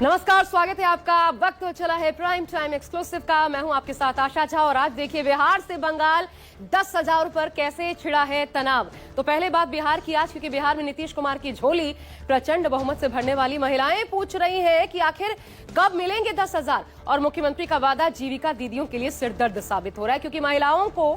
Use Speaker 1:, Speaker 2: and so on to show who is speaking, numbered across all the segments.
Speaker 1: नमस्कार, स्वागत है आपका। वक्त हो चला है प्राइम टाइम एक्सक्लूसिव का। मैं हूं आपके साथ आशा झा और आज देखिए बिहार से बंगाल 10,000 पर कैसे छिड़ा है तनाव। तो पहले बात बिहार की आज, क्योंकि बिहार में नीतीश कुमार की झोली प्रचंड बहुमत से भरने वाली महिलाएं पूछ रही हैं कि आखिर कब मिलेंगे 10,000। और मुख्यमंत्री का वादा जीविका दीदियों के लिए सिरदर्द साबित हो रहा है, क्योंकि महिलाओं को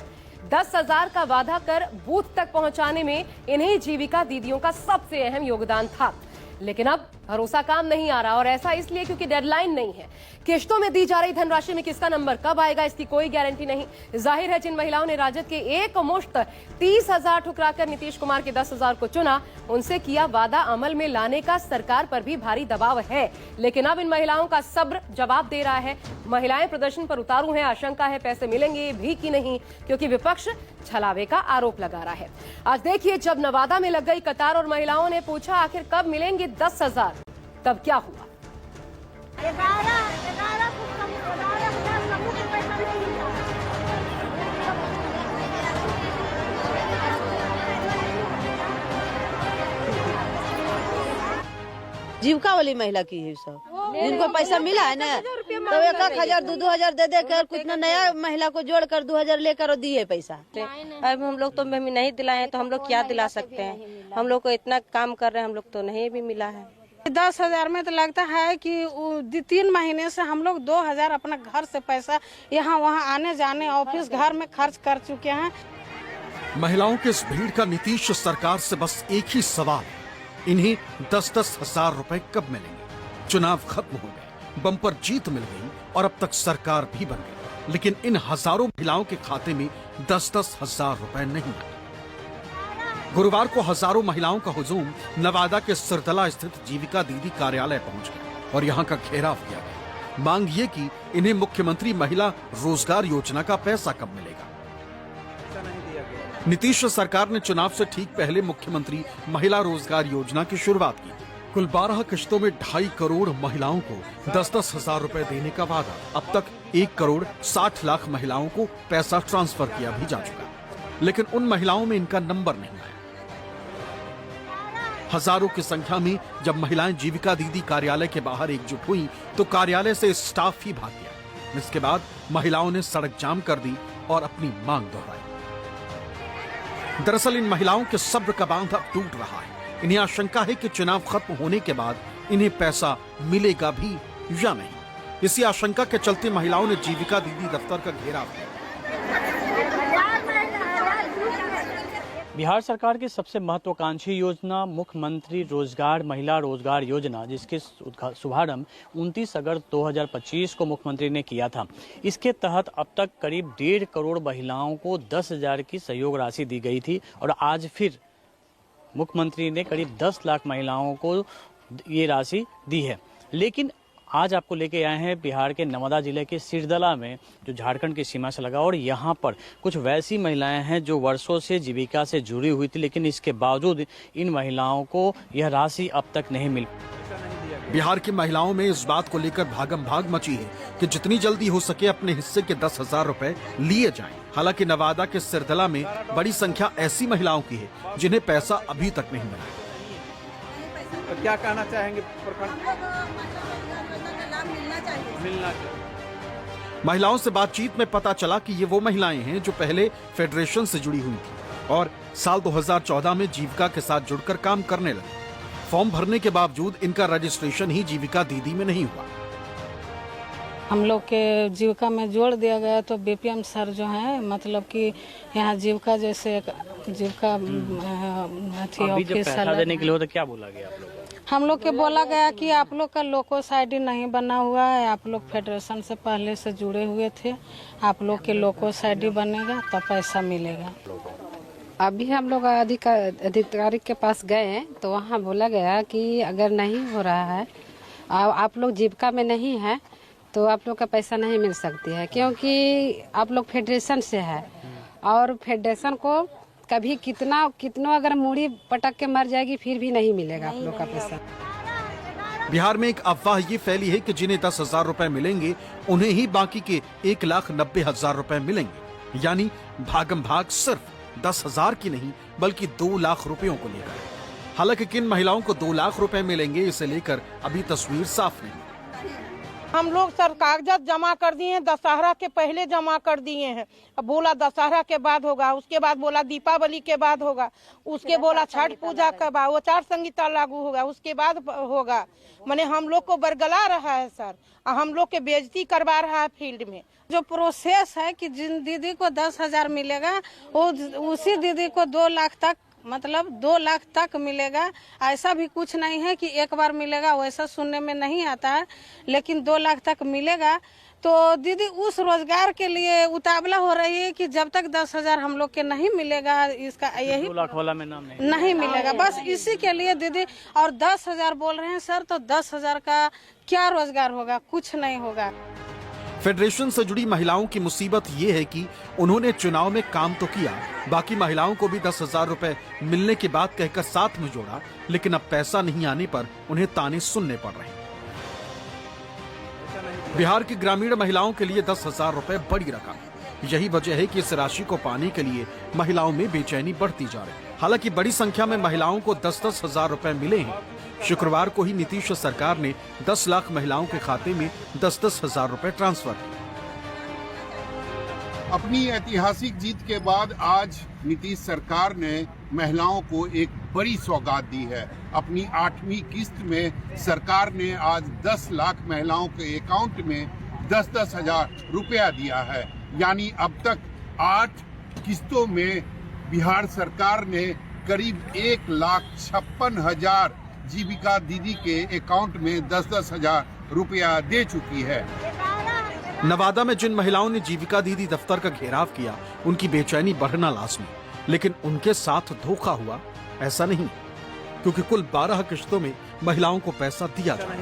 Speaker 1: 10,000 का वादा कर बूथ तक पहुंचाने में इन्हीं जीविका दीदियों का सबसे अहम योगदान था। लेकिन अब भरोसा काम नहीं आ रहा, और ऐसा इसलिए क्योंकि डेडलाइन नहीं है। किश्तों में दी जा रही धनराशि में किसका नंबर कब आएगा, इसकी कोई गारंटी नहीं। जाहिर है जिन महिलाओं ने राजद के एक मुश्त 30,000 ठुकराकर नीतीश कुमार के 10,000 को चुना, उनसे किया वादा अमल में लाने का सरकार पर भी भारी दबाव है। लेकिन अब इन महिलाओं का सब्र जवाब दे रहा है। महिलाएं प्रदर्शन पर उतारू हैं। आशंका है पैसे मिलेंगे भी कि नहीं, क्योंकि विपक्ष छलावे का आरोप लगा रहा है। आज देखिए, जब नवादा में लग गई कतार और महिलाओं ने पूछा आखिर कब मिलेंगे 10,000, तब क्या हुआ।
Speaker 2: जीविका वाली महिला की है सब, जिनको पैसा मिला है ना, तो 1,000 2,000 दे देकर कितना नया महिला को जोड़कर 2,000 लेकर दिए पैसा।
Speaker 3: अब हम लोग तो नहीं दिलाए हैं, तो हम लोग क्या दिला सकते हैं। हम लोग को इतना काम कर रहे हैं, हम लोग तो नहीं भी मिला है।
Speaker 4: 10,000 में तो लगता है कि 3 महीने से हम लोग 2,000 अपना घर से पैसा यहाँ वहाँ आने जाने ऑफिस घर में खर्च कर चुके हैं।
Speaker 5: महिलाओं के इस भीड़ का नीतीश सरकार से बस एक ही सवाल, इन्हें 10-10 हजार रुपए कब मिलेंगे। चुनाव खत्म हो गए, बम्पर जीत मिल गई और अब तक सरकार भी बन गई, लेकिन इन हजारों महिलाओं के खाते में 10-10 हजार रुपए नहीं आए। गुरुवार को हजारों महिलाओं का हुजूम नवादा के सिरदला स्थित जीविका दीदी कार्यालय पहुंच गया और यहां का घेराव किया गया। मांग ये कि इन्हें मुख्यमंत्री महिला रोजगार योजना का पैसा कब मिलेगा। नीतीश सरकार ने चुनाव से ठीक पहले मुख्यमंत्री महिला रोजगार योजना की शुरुआत की। कुल 12 किश्तों में 2.5 करोड़ महिलाओं को 10-10 हजार रुपए देने का वादा। अब तक 1 करोड़ 60 लाख महिलाओं को पैसा ट्रांसफर किया भी जा चुका, लेकिन उन महिलाओं में इनका नंबर नहीं आया। हजारों की संख्या में जब महिलाएं जीविका दीदी कार्यालय के बाहर एकजुट हुई, तो कार्यालय से स्टाफ ही भाग गया। इसके बाद महिलाओं ने सड़क जाम कर दी और अपनी मांग दोहराई। दरअसल इन महिलाओं के सब्र का बांध अब टूट रहा है। इन्हें आशंका है कि चुनाव खत्म होने के बाद इन्हें पैसा मिलेगा भी या नहीं। इसी आशंका के चलते महिलाओं ने जीविका दीदी दफ्तर का घेराव किया।
Speaker 6: बिहार सरकार की सबसे महत्वाकांक्षी योजना मुख्यमंत्री रोजगार महिला रोजगार योजना, जिसके शुभारंभ 29 अगस्त 2025 को मुख्यमंत्री ने किया था। इसके तहत अब तक करीब 1.5 करोड़ महिलाओं को 10,000 की सहयोग राशि दी गई थी और आज फिर मुख्यमंत्री ने करीब 10 लाख महिलाओं को ये राशि दी है। लेकिन आज आपको लेके आए हैं बिहार के नवादा जिले के सिरदला में, जो झारखंड की सीमा से लगा, और यहाँ पर कुछ वैसी महिलाएं हैं जो वर्षों से जीविका से जुड़ी हुई थी, लेकिन इसके बावजूद इन महिलाओं को यह राशि अब तक नहीं मिल।
Speaker 5: बिहार की महिलाओं में इस बात को लेकर भागम भाग मची है कि जितनी जल्दी हो सके अपने हिस्से के 10,000 रुपए लिए जाएं। हालांकि नवादा के सिरदला में बड़ी संख्या ऐसी महिलाओं की है जिन्हें पैसा अभी तक नहीं मिला।
Speaker 7: तो क्या कहना चाहेंगे?
Speaker 5: महिलाओं से बातचीत में पता चला कि ये वो महिलाएं हैं जो पहले फेडरेशन से जुड़ी हुई थी और साल 2014 में जीविका के साथ जुड़कर काम करने लगी। फॉर्म भरने के बावजूद इनका रजिस्ट्रेशन ही जीविका दीदी में नहीं हुआ।
Speaker 4: हम लोग के जीविका में जोड़ दिया गया, तो बीपीएम सर जो है, मतलब कि यहाँ जीविका जैसे जीविका
Speaker 6: अभी जब पैसा देने के लिए तो क्या बोला गया आप लोग?
Speaker 4: हम लोग के बोला गया कि आप लोग का लोकोस आईडी नहीं बना हुआ है, आप लोग फेडरेशन से पहले से जुड़े हुए थे, आप लोग के लोकोस आईडी बनेगा तो पैसा मिलेगा।
Speaker 8: अभी हम लोग अधिकारी के पास गए तो वहाँ बोला गया कि अगर नहीं हो रहा है, आप लोग जीविका में नहीं है, तो आप लोग का पैसा नहीं मिल सकती है, क्योंकि आप लोग फेडरेशन से है और फेडरेशन को कभी कितना अगर मूड़ी पटक के मर जाएगी फिर भी नहीं मिलेगा आप लोग का पैसा।
Speaker 5: बिहार में एक अफवाह ये फैली है कि जिन्हें 10,000 रुपए मिलेंगे उन्हें ही बाकी के 1,90,000 रुपए मिलेंगे, यानी भागम भाग सिर्फ 10,000 की नहीं बल्कि 2 लाख रुपयों को लेकर। हालांकि किन महिलाओं को 2 लाख रुपए मिलेंगे, इसे लेकर अभी तस्वीर साफ नहीं।
Speaker 9: हम लोग सर कागजात जमा कर दिए हैं, दशहरा के पहले जमा कर दिए हैं। अब बोला दशहरा के बाद होगा, उसके बाद बोला दीपावली के बाद होगा, उसके बोला छठ पूजा के बाद आचार संहिता लागू होगा, उसके बाद होगा। माने हम लोग को बरगला रहा है सर, हम लोग के बेइज्जती करवा रहा है फील्ड में।
Speaker 4: जो प्रोसेस है कि जिन दीदी को 10,000 मिलेगा वो उसी दीदी को 2 लाख तक, मतलब 2 लाख तक मिलेगा। ऐसा भी कुछ नहीं है कि एक बार मिलेगा, वैसा सुनने में नहीं आता है, लेकिन 2 लाख तक मिलेगा। तो दीदी उस रोजगार के लिए उतावला हो रही है कि जब तक 10,000 हम लोग के नहीं मिलेगा, इसका यही
Speaker 6: 2 लाख वाला में नाम
Speaker 4: नहीं मिलेगा, बस इसी के लिए दीदी। और 10,000 बोल रहे हैं सर, तो 10,000 का क्या रोजगार होगा? कुछ नहीं होगा।
Speaker 5: फेडरेशन से जुड़ी महिलाओं की मुसीबत ये है कि उन्होंने चुनाव में काम तो किया, बाकी महिलाओं को भी 10,000 रुपए मिलने की बात कहकर साथ में जोड़ा, लेकिन अब पैसा नहीं आने पर उन्हें ताने सुनने पड़ रहे हैं। बिहार की ग्रामीण महिलाओं के लिए 10,000 रुपए बड़ी रकम है। यही वजह है कि इस राशि को पाने के लिए महिलाओं में बेचैनी बढ़ती जा रही है। हालांकि बड़ी संख्या में महिलाओं को 10-10 हजार रुपए मिले हैं। शुक्रवार को ही नीतीश सरकार ने 10 लाख महिलाओं के खाते में 10-10 हजार रुपए ट्रांसफर किए।
Speaker 10: अपनी ऐतिहासिक जीत के बाद आज नीतीश सरकार ने महिलाओं को एक बड़ी सौगात दी है। अपनी 8वीं किस्त में सरकार ने आज 10 लाख महिलाओं के अकाउंट में 10-10 हजार रुपया दिया है। यानी अब तक 8 किस्तों में बिहार सरकार ने करीब 1,56,000 जीविका दीदी के अकाउंट में 10-10 हजार रुपया दे चुकी है।
Speaker 5: नवादा में जिन महिलाओं ने जीविका दीदी दफ्तर का घेराव किया, उनकी बेचैनी बढ़ना लाजमी, लेकिन उनके साथ धोखा हुआ ऐसा नहीं, क्योंकि कुल 12 किश्तों में महिलाओं को पैसा दिया जाए,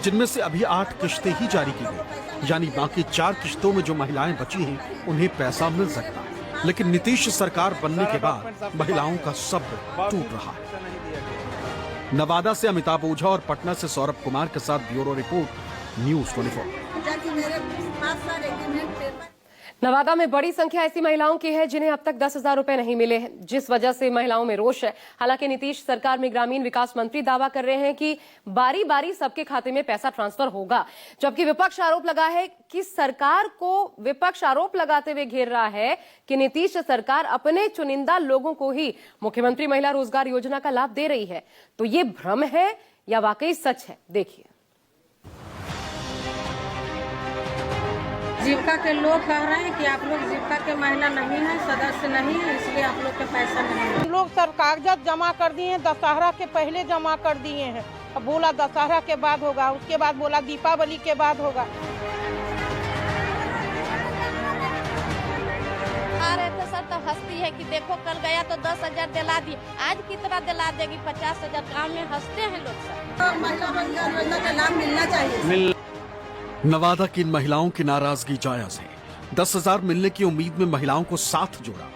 Speaker 5: जिनमें से अभी 8 किश्तें ही जारी की गई। यानी बाकी 4 किश्तों में जो महिलाएं बची हैं, उन्हें पैसा मिल सकता है। लेकिन नीतीश सरकार बनने के बाद महिलाओं का सब्र टूट रहा है। नवादा से अमिताभ ओझा और पटना से सौरभ कुमार के साथ ब्यूरो रिपोर्ट, न्यूज़ 24।
Speaker 1: नवादा में बड़ी संख्या ऐसी महिलाओं की है जिन्हें अब तक 10,000 रुपए नहीं मिले हैं, जिस वजह से महिलाओं में रोष है। हालांकि नीतीश सरकार में ग्रामीण विकास मंत्री दावा कर रहे हैं कि बारी बारी सबके खाते में पैसा ट्रांसफर होगा, जबकि विपक्ष आरोप लगा है कि सरकार को विपक्ष आरोप लगाते हुए घेर रहा है कि नीतीश सरकार अपने चुनिंदा लोगों को ही मुख्यमंत्री महिला रोजगार योजना का लाभ दे रही है। तो ये भ्रम है या वाकई सच है, देखिए।
Speaker 4: जीविका के लोग कह रहे हैं कि आप लोग जीविका के महिला नहीं है, सदस्य नहीं है, इसलिए आप लोग के पैसा नहीं है।
Speaker 9: हम लोग सर कागजात जमा कर दिए हैं, दशहरा के पहले जमा कर दिए हैं। अब बोला दशहरा के बाद होगा, उसके बाद बोला दीपावली के बाद होगा।
Speaker 11: आ रहे थे सर, तो हंसती है कि देखो कल गया तो 10,000 दिला दी, आज कितना दिला देगी? 50,000। गाँव में हंसते हैं लोग सर।
Speaker 2: महिला रोजगार योजना का लाभ मिलना चाहिए।
Speaker 5: नवादा की इन महिलाओं की नाराजगी जायज है। 10,000 मिलने की उम्मीद में महिलाओं को साथ जोड़ा,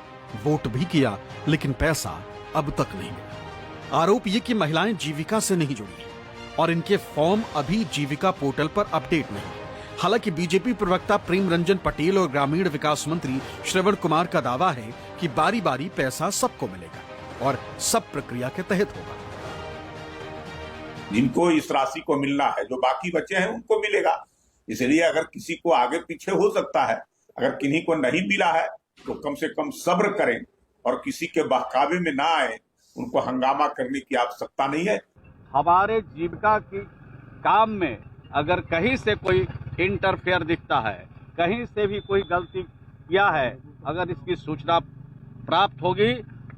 Speaker 5: वोट भी किया, लेकिन पैसा अब तक नहीं मिला। आरोप ये कि महिलाएं जीविका से नहीं जुड़ी और इनके फॉर्म अभी जीविका पोर्टल पर अपडेट नहीं। हालांकि बीजेपी प्रवक्ता प्रेम रंजन पटेल और ग्रामीण विकास मंत्री श्रवण कुमार का दावा है कि बारी बारी पैसा सबको मिलेगा और सब प्रक्रिया के तहत होगा।
Speaker 12: जिनको इस राशि को मिलना है, जो बाकी बचे हैं उनको मिलेगा। इसलिए अगर किसी को आगे पीछे हो सकता है, अगर किन्हीं को नहीं मिला है तो कम से कम सब्र करें और किसी के बहकावे में ना आए। उनको हंगामा करने की आवश्यकता नहीं है।
Speaker 7: हमारे जीविका की काम में अगर कहीं से कोई इंटरफेयर दिखता है, कहीं से भी कोई गलती किया है, अगर इसकी सूचना प्राप्त होगी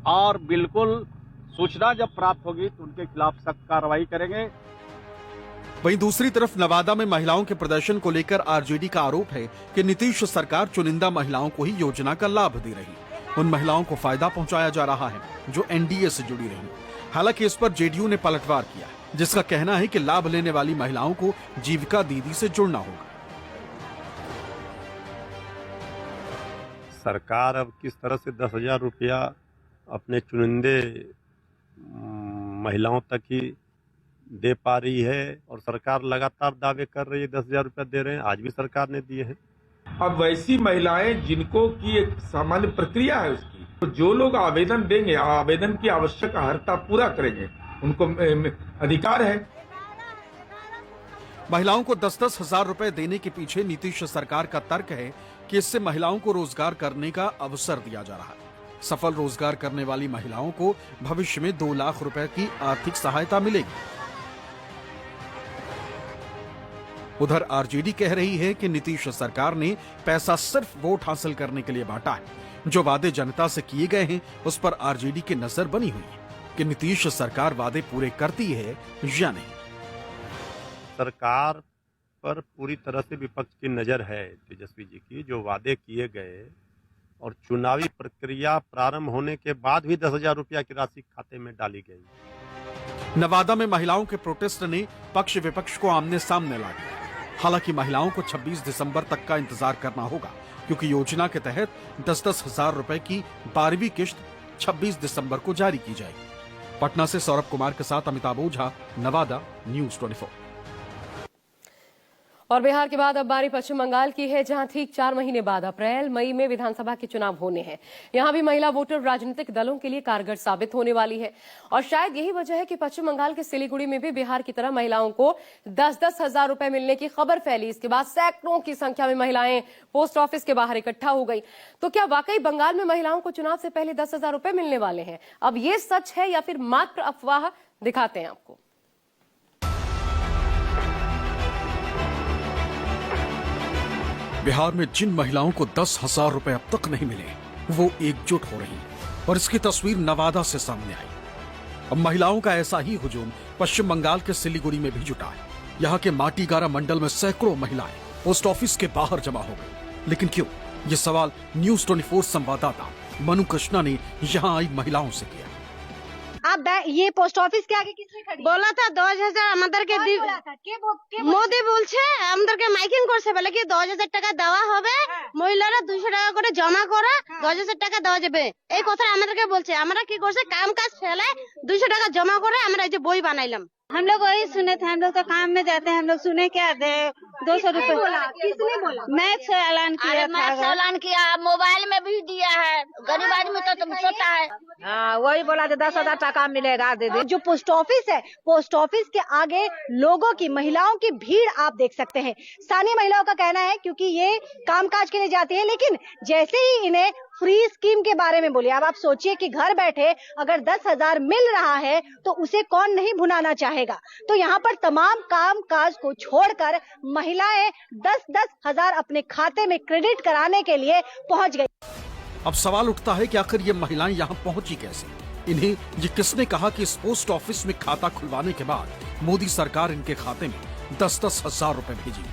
Speaker 7: और बिल्कुल सूचना जब प्राप्त होगी तो उनके खिलाफ सख्त कार्रवाई करेंगे।
Speaker 5: वहीं दूसरी तरफ नवादा में महिलाओं के प्रदर्शन को लेकर आरजेडी का आरोप है कि नीतीश सरकार चुनिंदा महिलाओं को ही योजना का लाभ दे रही, उन महिलाओं को फायदा पहुंचाया जा रहा है जो एनडीए से जुड़ी रही। हालांकि इस पर जेडीयू ने पलटवार किया, जिसका कहना है कि लाभ लेने वाली महिलाओं को जीविका दीदी से जुड़ना होगा।
Speaker 13: सरकार अब किस तरह से 10,000 रुपया अपने चुनिंदे महिलाओं तक ही दे पा रही है, और सरकार लगातार दावे कर रही है 10,000 रुपया दे रहे हैं, आज भी सरकार ने दिए हैं।
Speaker 14: अब वैसी महिलाएं जिनको की एक सामान्य प्रक्रिया है उसकी, तो जो लोग आवेदन देंगे, आवेदन की आवश्यक अर्हता पूरा करेंगे, उनको अधिकार है।
Speaker 5: महिलाओं को 10-10 हजार रुपए देने के पीछे नीतीश सरकार का तर्क है कि इससे महिलाओं को रोजगार करने का अवसर दिया जा रहा है। सफल रोजगार करने वाली महिलाओं को भविष्य में 2 लाख रुपए की आर्थिक सहायता मिलेगी। उधर आरजेडी कह रही है कि नीतीश सरकार ने पैसा सिर्फ वोट हासिल करने के लिए बांटा है। जो वादे जनता से किए गए हैं उस पर आरजेडी की नजर बनी हुई है कि नीतीश सरकार वादे पूरे करती है या नहीं।
Speaker 13: सरकार पर पूरी तरह से विपक्ष की नजर है तेजस्वी जी की। जो वादे किए गए और चुनावी प्रक्रिया प्रारंभ होने के बाद भी 10,000 रुपया की राशि खाते में डाली गई।
Speaker 5: नवादा में महिलाओं के प्रोटेस्ट ने पक्ष विपक्ष को आमने सामने ला दिया। हालांकि महिलाओं को 26 दिसंबर तक का इंतजार करना होगा, क्योंकि योजना के तहत 10-10 हजार रुपए की 12वीं किश्त 26 दिसंबर को जारी की जाएगी। पटना से सौरभ कुमार के साथ अमिताभ ओझा, नवादा, न्यूज़ 24।
Speaker 1: और बिहार के बाद अब बारी पश्चिम बंगाल की है, जहां ठीक 4 महीने बाद अप्रैल मई में विधानसभा के चुनाव होने हैं। यहां भी महिला वोटर राजनीतिक दलों के लिए कारगर साबित होने वाली है और शायद यही वजह है कि पश्चिम बंगाल के सिलीगुड़ी में भी बिहार की तरह महिलाओं को 10-10 हजार रुपए मिलने की खबर फैली। इसके बाद सैकड़ों की संख्या में महिलाएं पोस्ट ऑफिस के बाहर इकट्ठा हो गई। तो क्या वाकई बंगाल में महिलाओं को चुनाव से पहले 10 हजार रुपए मिलने वाले हैं? अब ये सच है या फिर मात्र अफवाह? दिखाते हैं आपको।
Speaker 5: बिहार में जिन महिलाओं को 10 हजार रुपए अब तक नहीं मिले, वो एकजुट हो रही और इसकी तस्वीर नवादा से सामने आई। अब महिलाओं का ऐसा ही हुजूम पश्चिम बंगाल के सिलीगुड़ी में भी जुटा है। यहाँ के माटीगारा मंडल में सैकड़ों महिलाएं पोस्ट ऑफिस के बाहर जमा हो गई। लेकिन क्यों? ये सवाल न्यूज़ 24 संवाददाता मनु कृष्णा ने यहाँ आई महिलाओं से किया।
Speaker 15: आप ये पोस्ट ऑफिस के आगे किसने खड़ी
Speaker 11: बोला था 10,000 আমাদের কে মোদি বলছে আমাদেরকে মাইকিং করছে বলে কি 10,000 টাকা দেওয়া হবে, মহিলারা 200 টাকা করে জমা করে 10,000 টাকা দেওয়া যাবে, এই কথা আমাদেরকে বলছে। আমরা কি করছে কাম কাজ ফেলে 200 টাকা জমা করে আমরা এই যে বই বানাইলাম।
Speaker 15: हम लोग वही सुने थे, हम लोग तो काम में जाते हैं, हम लोग सुने क्या दे 200 रुपए। किसने बोला? मैप से ऐलान किया था।
Speaker 11: मैप से ऐलान किया, मोबाइल में भी दिया है। गरीब आदमी तो तुम सोता है।
Speaker 15: हाँ, वही बोला था 10,000 टाका मिलेगा दीदी। जो पोस्ट ऑफिस है, पोस्ट ऑफिस के आगे लोगों की, महिलाओं की भीड़ आप देख सकते हैं। स्थानीय महिलाओं का कहना है क्योंकि ये कामकाज के लिए जाती है, लेकिन जैसे ही इन्हें फ्री स्कीम के बारे में बोलिए, अब आप सोचिए कि घर बैठे अगर 10,000 मिल रहा है तो उसे कौन नहीं भुनाना चाहेगा। तो यहाँ पर तमाम काम काज को छोड़कर महिलाएं 10-10 हजार अपने खाते में क्रेडिट कराने के लिए पहुँच गई।
Speaker 5: अब सवाल उठता है कि आखिर ये महिलाएं यहाँ पहुंची कैसे? इन्हें ये किसने कहा कि इस पोस्ट ऑफिस में खाता खुलवाने के बाद मोदी सरकार इनके खाते में 10-10 हजार रुपए भेजी?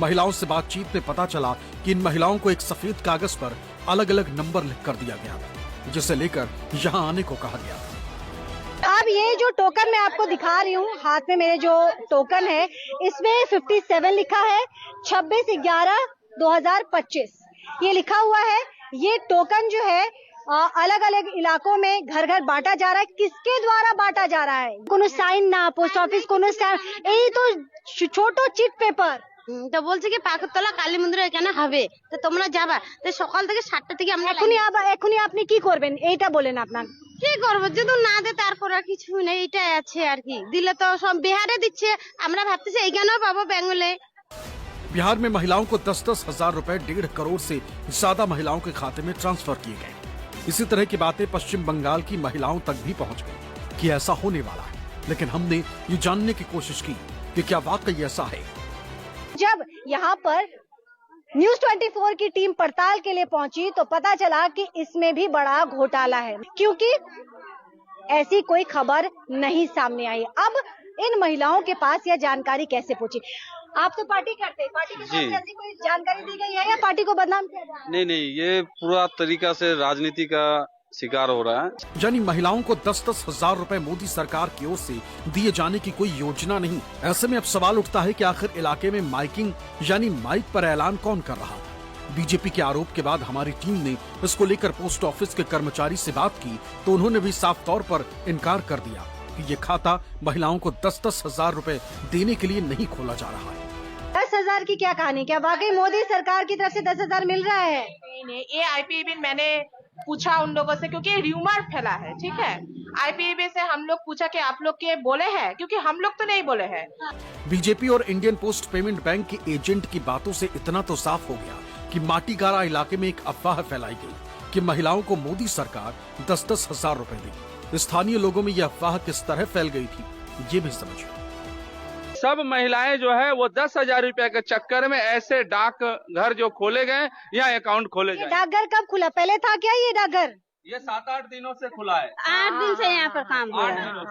Speaker 5: महिलाओं से बातचीत में पता चला कि इन महिलाओं को एक सफेद कागज पर अलग अलग नंबर लिख कर दिया गया था, जिसे लेकर यहाँ आने को कहा गया था।
Speaker 15: अब ये जो टोकन मैं आपको दिखा रही हूँ, हाथ में मेरे जो टोकन है, इसमें 57 लिखा है, 26/11/2025 ये लिखा हुआ है। ये टोकन जो है अलग अलग इलाकों में घर घर बांटा जा रहा है। किसके द्वारा बांटा जा रहा है? कोनो साइन ना, पोस्ट ऑफिस कोनो साइन, यही तो छोटो चिट पेपर।
Speaker 11: তো বলছে কি পাকতলা কালী মন্দিরে এখানে হবে, তো তোমরা যাবা। তো সকাল থেকে 7টা থেকে আমরা
Speaker 15: এখনই আপনি কি করবেন এইটা বলেন। আপনার
Speaker 11: কি করব, যদি না দে তারপর আর কিছু নেই, এটাই আছে আর কি। দিলে তো সব বিহারে দিচ্ছে, আমরা ভাবতেছি এইখানেও পাবো বেঙ্গলে।
Speaker 5: बिहार में महिलाओं को 10-10 हजार रुपए 1.5 करोड़ से ज्यादा महिलाओं के खाते में ट्रांसफर किए गए। इसी तरह की बातें पश्चिम बंगाल की महिलाओं तक भी पहुंच गई कि ऐसा होने वाला है। लेकिन हमने ये जानने की कोशिश की कि क्या वाकई ऐसा है।
Speaker 15: जब यहाँ पर न्यूज़ 24 की टीम पड़ताल के लिए पहुंची तो पता चला कि इसमें भी बड़ा घोटाला है, क्योंकि ऐसी कोई खबर नहीं सामने आई। अब इन महिलाओं के पास यह जानकारी कैसे पहुंची? आप तो पार्टी करते हैं, पार्टी की तरफ से ऐसी कोई जानकारी दी गई है या पार्टी को बदनाम किया जा रहा है?
Speaker 16: नहीं, ये पूरा तरीका से राजनीति का शिकार हो रहा है।
Speaker 5: यानी महिलाओं को 10-10 हजार रुपए मोदी सरकार की ओर से दिए जाने की कोई योजना नहीं। ऐसे में अब सवाल उठता है कि आखिर इलाके में माइकिंग यानी माइक पर ऐलान कौन कर रहा था? बीजेपी के आरोप के बाद हमारी टीम ने इसको लेकर पोस्ट ऑफिस के कर्मचारी से बात की तो उन्होंने भी साफ तौर पर इनकार कर दिया कि ये खाता महिलाओं को 10-10 हजार रुपए देने के लिए नहीं खोला जा रहा है।
Speaker 15: 10,000 की क्या कहानी? क्या वाकई मोदी सरकार की तरफ से 10,000 मिल रहा है?
Speaker 9: नहीं, ये आईपी बिल मैंने पूछा उन लोगों से, क्योंकि र्यूमर फैला है, ठीक है। IPAB से हम लोग पूछा कि आप लोग के बोले हैं, क्योंकि हम लोग तो नहीं बोले हैं।
Speaker 5: बीजेपी और इंडियन पोस्ट पेमेंट बैंक के एजेंट की बातों से इतना तो साफ हो गया कि माटीगारा इलाके में एक अफवाह फैलाई गई कि महिलाओं को मोदी सरकार 10-10 हजार रुपए देगी। स्थानीय लोगों में यह अफवाह किस तरह फैल गई थी, ये भी समझिए।
Speaker 17: सब महिलाएं जो है वो 10,000 रुपए के चक्कर में ऐसे डाक घर जो खोले गए या अकाउंट खोले गए।
Speaker 15: डाकघर कब खुला? पहले था क्या ये डाकघर?
Speaker 17: ये 7-8 दिनों से खुला है।
Speaker 15: 8 दिन से यहाँ पर काम हो रहा है।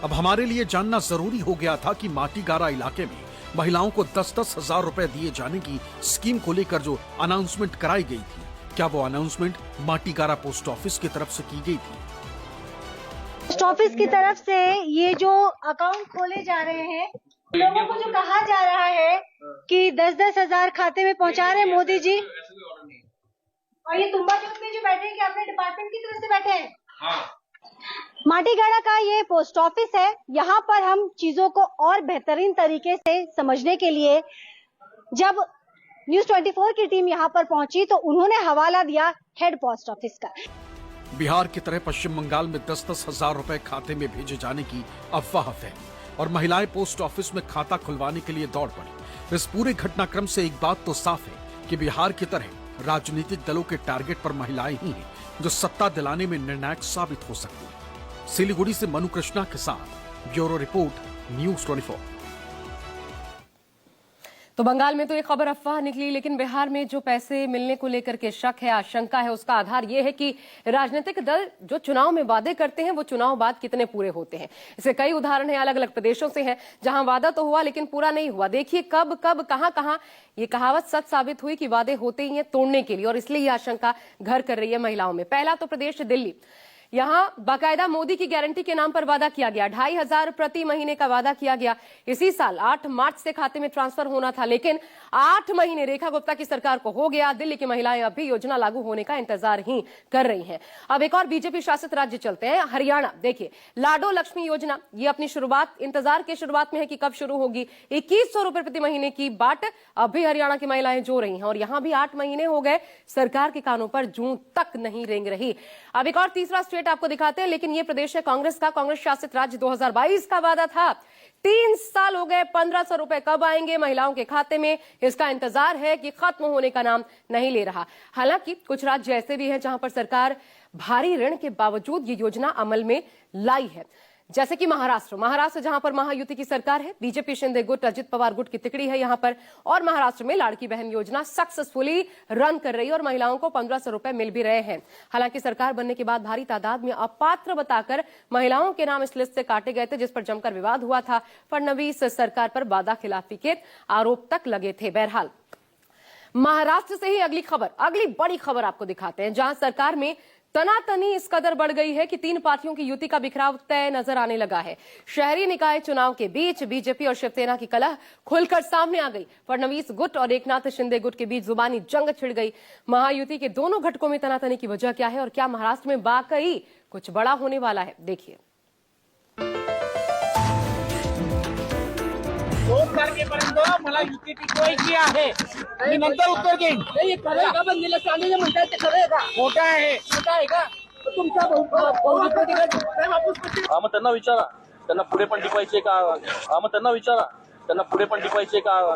Speaker 5: अब हमारे लिए जानना जरूरी हो गया था कि माटीगारा इलाके में महिलाओं को 10-10 हजार रुपए दिए जाने की स्कीम को लेकर जो अनाउंसमेंट कराई गई थी, क्या वो अनाउंसमेंट माटीगारा पोस्ट ऑफिस की तरफ से की गई थी?
Speaker 15: पोस्ट ऑफिस की तरफ से ये जो अकाउंट खोले जा रहे हैं, लोगों को जो कहा जा रहा है कि 10-10 हजार खाते में पहुंचा रहे मोदी जी, और ये तुम्बा चौक में जो बैठे हैं कि अपने डिपार्टमेंट की तरफ से बैठे हैं। हाँ। माटीगाड़ा का ये पोस्ट ऑफिस है। यहाँ पर हम चीजों को और बेहतरीन तरीके से समझने के लिए जब न्यूज़ 24 की टीम यहाँ पर पहुंची तो उन्होंने हवाला दिया हेड पोस्ट ऑफिस का।
Speaker 5: बिहार की तरह पश्चिम बंगाल में 10-10 हजार रुपए खाते में भेजे जाने की अफवाह फैली और महिलाएं पोस्ट ऑफिस में खाता खुलवाने के लिए दौड़ पड़ी। इस पूरे घटनाक्रम से एक बात तो साफ है कि बिहार की तरह राजनीतिक दलों के टारगेट पर महिलाएं ही हैं जो सत्ता दिलाने में निर्णायक साबित हो सकती है। सिलीगुड़ी से मनु कृष्णा के साथ ब्यूरो रिपोर्ट, न्यूज़ 24।
Speaker 1: तो बंगाल में तो ये खबर अफवाह निकली, लेकिन बिहार में जो पैसे मिलने को लेकर के शक है, आशंका है, उसका आधार ये है कि राजनीतिक दल जो चुनाव में वादे करते हैं वो चुनाव बाद कितने पूरे होते हैं। इसके कई उदाहरण हैं, अलग अलग प्रदेशों से हैं जहां वादा तो हुआ लेकिन पूरा नहीं हुआ। देखिए कब कब कहां ये कहावत सच साबित हुई कि वादे होते ही हैं तोड़ने के लिए, और इसलिए ये आशंका घर कर रही है महिलाओं में। पहला तो प्रदेश दिल्ली, यहां बाकायदा मोदी की गारंटी के नाम पर वादा किया गया, 2,500 प्रति महीने का वादा किया गया। इसी साल 8 मार्च से खाते में ट्रांसफर होना था, लेकिन 8 महीने रेखा गुप्ता की सरकार को हो गया। दिल्ली की महिलाएं अब भी योजना लागू होने का इंतजार ही कर रही हैं। अब एक और बीजेपी शासित राज्य चलते हैं, हरियाणा। देखिए लाडो लक्ष्मी योजना, ये अपनी शुरुआत इंतजार के शुरुआत में है कि कब शुरू होगी। 2,100 रुपए प्रति महीने की बाट अब भी हरियाणा की महिलाएं जो रही हैं, और यहां भी 8 महीने हो गए, सरकार के कानों पर जूं तक नहीं रेंग रही। अब एक और तीसरा स्टेट आपको दिखाते हैं, लेकिन ये प्रदेश है कांग्रेस का, कांग्रेस शासित राज्य। 2022 का वादा था, 3 साल हो गए, 1,500 रुपए कब आएंगे महिलाओं के खाते में, इसका इंतजार है कि खत्म होने का नाम नहीं ले रहा। हालांकि कुछ राज्य ऐसे भी हैं जहां पर सरकार भारी ऋण के बावजूद ये योजना अमल में लाई है, जैसे कि महाराष्ट्र जहां पर महायुति की सरकार है, बीजेपी शिंदे गुट, अजित पवार गुट की तिकड़ी है यहां पर, और महाराष्ट्र में लाड़की बहन योजना सक्सेसफुली रन कर रही है और महिलाओं को 1,500 रुपए मिल भी रहे हैं। हालांकि सरकार बनने के बाद भारी तादाद में अपात्र बताकर महिलाओं के नाम इस लिस्ट से काटे गए थे, जिस पर जमकर विवाद हुआ था। फडणवीस सरकार पर वादा खिलाफी के आरोप तक लगे थे। बहरहाल महाराष्ट्र से ही अगली बड़ी खबर आपको दिखाते हैं, जहां सरकार में तनातनी इस कदर बढ़ गई है कि 3 पार्टियों की युति का बिखराव तय नजर आने लगा है। शहरी निकाय चुनाव के बीच बीजेपी और शिवसेना की कलह खुलकर सामने आ गई। फडणवीस गुट और एकनाथ शिंदे गुट के बीच जुबानी जंग छिड़ गई। महायुति के दोनों घटकों में तनातनी की वजह क्या है और क्या महाराष्ट्र में वाकई कुछ बड़ा होने वाला है, देखिए।
Speaker 18: 2 तारखेपर्यंत मला युती टिकवायची आहे. मी नंतर उत्तर घेईन. नाही करेगा बंदीला सांगितले म्हणतात ते करेगा. खोटा आहे का? तुमचा
Speaker 19: मग त्यांना विचारा, त्यांना पुढे पण टिकवायचे का? मग त्यांना विचारा, त्यांना पुढे पण टिकवायचे का?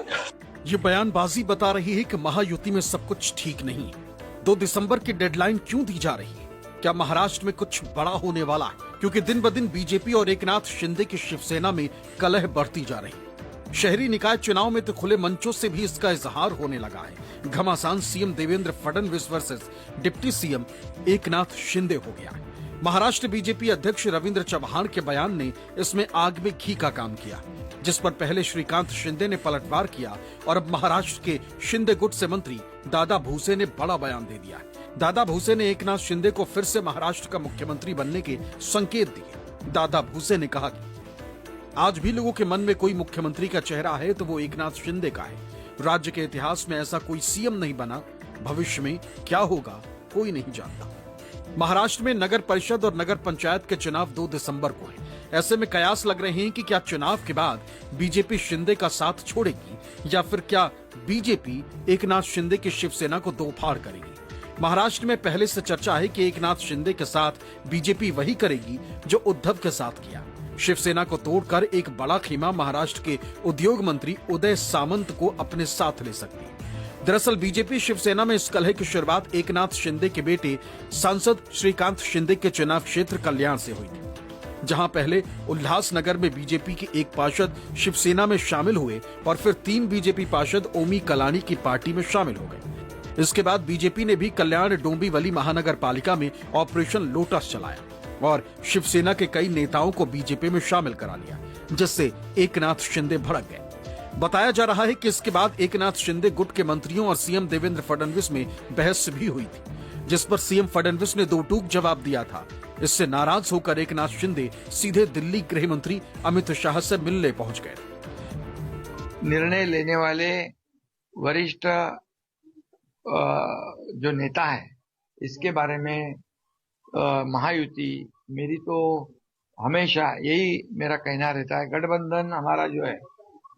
Speaker 5: ये बयानबाजी बता रही है कि महायुति में सब कुछ ठीक नहीं है। 2 दिसंबर की डेडलाइन क्यों दी जा रही है? क्या महाराष्ट्र में कुछ बड़ा होने वाला है? क्योंकि दिन ब दिन बीजेपी और एकनाथ शिंदे की शिवसेना में कलह बढ़ती जा रही है। शहरी निकाय चुनाव में तो खुले मंचों से भी इसका इजहार होने लगा है। घमासान CM Devendra Fadnavis versus deputy CM Eknath Shinde हो गया है। महाराष्ट्र बीजेपी अध्यक्ष रविंद्र चव्हाण के बयान ने इसमें आग में घी का काम किया, जिस पर पहले श्रीकांत शिंदे ने पलटवार किया और अब महाराष्ट्र के शिंदे गुट से मंत्री दादा भूसे ने बड़ा बयान दे दिया। दादा भूसे ने एकनाथ शिंदे को फिर से महाराष्ट्र का मुख्यमंत्री बनने के संकेत दिए। दादा भूसे ने कहा कि आज भी लोगों के मन में कोई मुख्यमंत्री का चेहरा है तो वो एकनाथ शिंदे का है। राज्य के इतिहास में ऐसा कोई सीएम नहीं बना, भविष्य में क्या होगा कोई नहीं जानता। महाराष्ट्र में नगर परिषद और नगर पंचायत के चुनाव 2 दिसंबर को है। ऐसे में कयास लग रहे हैं कि क्या चुनाव के बाद बीजेपी शिंदे का साथ छोड़ेगी या फिर क्या बीजेपी एकनाथ शिंदे की शिवसेना को दो फाड़ करेगी। महाराष्ट्र में पहले से चर्चा है कि एकनाथ शिंदे के साथ बीजेपी वही करेगी जो उद्धव के साथ किया। शिवसेना को तोड़कर एक बड़ा खेमा महाराष्ट्र के उद्योग मंत्री उदय सामंत को अपने साथ ले सकती है। दरअसल बीजेपी शिवसेना में इस कलह की शुरुआत एकनाथ शिंदे के बेटे सांसद श्रीकांत शिंदे के चुनाव क्षेत्र कल्याण से हुई थी, जहां पहले उल्लासनगर में बीजेपी के एक पार्षद शिवसेना में शामिल हुए और फिर 3 बीजेपी पार्षद ओमी कलानी की पार्टी में शामिल हो गए। इसके बाद बीजेपी ने भी कल्याण डोंबिवली महानगर पालिका में ऑपरेशन लोटस चलाया और शिवसेना के कई नेताओं को बीजेपी में शामिल करा लिया, जिससे एकनाथ शिंदे भड़क गए। बताया जा रहा है कि इसके बाद एकनाथ शिंदे गुट के मंत्रियों और सीएम देवेंद्र फडणवीस में बहस भी हुई थी, जिस पर सीएम फडणवीस ने 2 टूक जवाब दिया था। इससे नाराज होकर एकनाथ शिंदे सीधे दिल्ली गृह मंत्री अमित शाह से मिलने पहुंच गए।
Speaker 20: निर्णय लेने वाले वरिष्ठ जो नेता है, इसके बारे में महायुति, मेरी तो हमेशा यही मेरा कहना रहता है, गठबंधन हमारा जो है,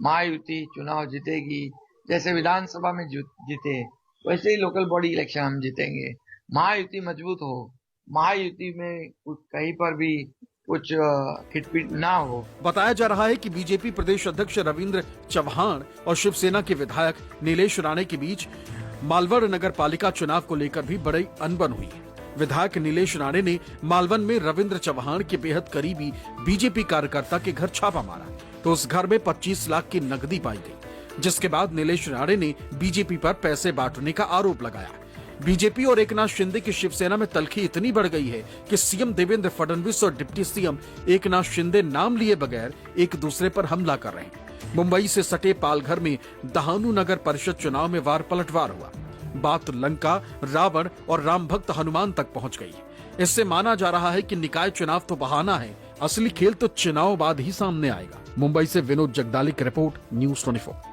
Speaker 20: महायुति चुनाव जीतेगी। जैसे विधानसभा में जीते वैसे ही लोकल बॉडी इलेक्शन हम जीतेंगे। महायुति मजबूत हो, महायुति में कुछ कहीं पर भी कुछ खिटपीट ना हो।
Speaker 5: बताया जा रहा है कि बीजेपी प्रदेश अध्यक्ष रविंद्र चव्हाण और शिवसेना के विधायक नीलेश राणे के बीच मालवण नगर पालिका चुनाव को लेकर भी बड़ी अनबन हुई है। विधायक नीलेश राणे ने मालवण में रविंद्र चव्हाण के बेहद करीबी बीजेपी कार्यकर्ता के घर छापा मारा, तो उस घर में 25 लाख की नकदी पाई गई, जिसके बाद नीलेश राणे ने बीजेपी पर पैसे बांटने का आरोप लगाया। बीजेपी और एकनाथ शिंदे की शिवसेना में तल्खी इतनी बढ़ गई है कि सीएम देवेंद्र फडणवीस और डिप्टी सीएम एकनाथ शिंदे नाम लिए बगैर एक दूसरे पर हमला कर रहे हैं। मुंबई से सटे पालघर में दहानू नगर परिषद चुनाव में वार पलटवार हुआ। बात लंका, रावण और राम भक्त हनुमान तक पहुंच गई। इससे माना जा रहा है कि निकाय चुनाव तो बहाना है, असली खेल तो चुनाव बाद ही सामने आएगा। मुंबई से विनोद जगदाली की रिपोर्ट, न्यूज़ 24।